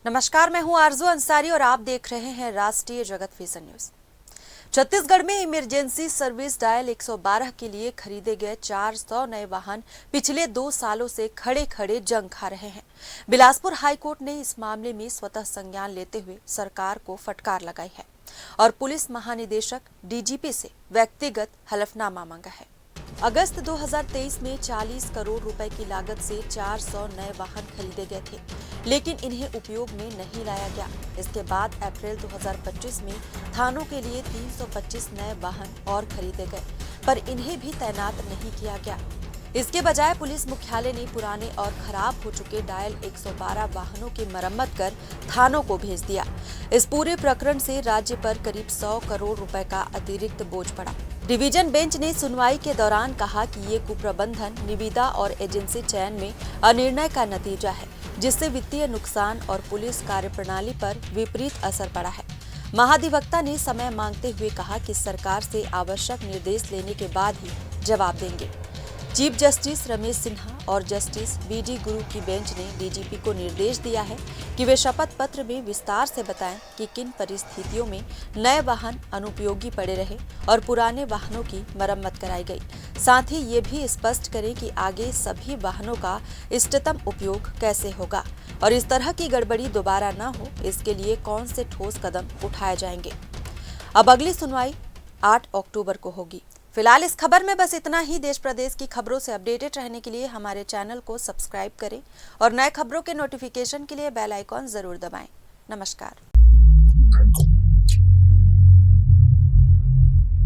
नमस्कार, मैं हूं आरजू अंसारी और आप देख रहे हैं राष्ट्रीय जगत विजन न्यूज। छत्तीसगढ़ में इमरजेंसी सर्विस डायल 112 के लिए खरीदे गए 400 नए वाहन पिछले 2 सालों से खड़े खड़े जंग खा रहे हैं। बिलासपुर हाईकोर्ट ने इस मामले में स्वतः संज्ञान लेते हुए सरकार को फटकार लगाई है और पुलिस महानिदेशक डीजीपी से व्यक्तिगत हलफनामा मांगा है। अगस्त 2023 में 40 करोड़ रुपए की लागत से 400 नए वाहन खरीदे गए थे, लेकिन इन्हें उपयोग में नहीं लाया गया। इसके बाद अप्रैल 2025 में थानों के लिए 325 नए वाहन और खरीदे गए, पर इन्हें भी तैनात नहीं किया गया। इसके बजाय पुलिस मुख्यालय ने पुराने और खराब हो चुके डायल 112 वाहनों की मरम्मत कर थानों को भेज दिया। इस पूरे प्रकरण से राज्य पर करीब 100 करोड़ रुपए का अतिरिक्त बोझ पड़ा। डिवीजन बेंच ने सुनवाई के दौरान कहा कि ये कुप्रबंधन, निविदा और एजेंसी चयन में अनिर्णय का नतीजा है, जिससे वित्तीय नुकसान और पुलिस कार्यप्रणाली पर विपरीत असर पड़ा है। महाधिवक्ता ने समय मांगते हुए कहा कि सरकार से आवश्यक निर्देश लेने के बाद ही जवाब देंगे। चीफ जस्टिस रमेश सिन्हा और जस्टिस वीडी गुरु की बेंच ने डीजीपी को निर्देश दिया है कि वे शपथ पत्र में विस्तार से बताएं कि किन परिस्थितियों में नए वाहन अनुपयोगी पड़े रहे और पुराने वाहनों की मरम्मत कराई गई। साथ ही ये भी स्पष्ट करें कि आगे सभी वाहनों का इष्टतम उपयोग कैसे होगा और इस तरह की गड़बड़ी दोबारा न हो, इसके लिए कौन से ठोस कदम उठाए जाएंगे। अब अगली सुनवाई 8 अक्टूबर को होगी। फिलहाल इस खबर में बस इतना ही। देश प्रदेश की खबरों से अपडेटेड रहने के लिए हमारे चैनल को सब्सक्राइब करें और नए खबरों के नोटिफिकेशन के लिए बेल आइकॉन जरूर दबाएं। नमस्कार।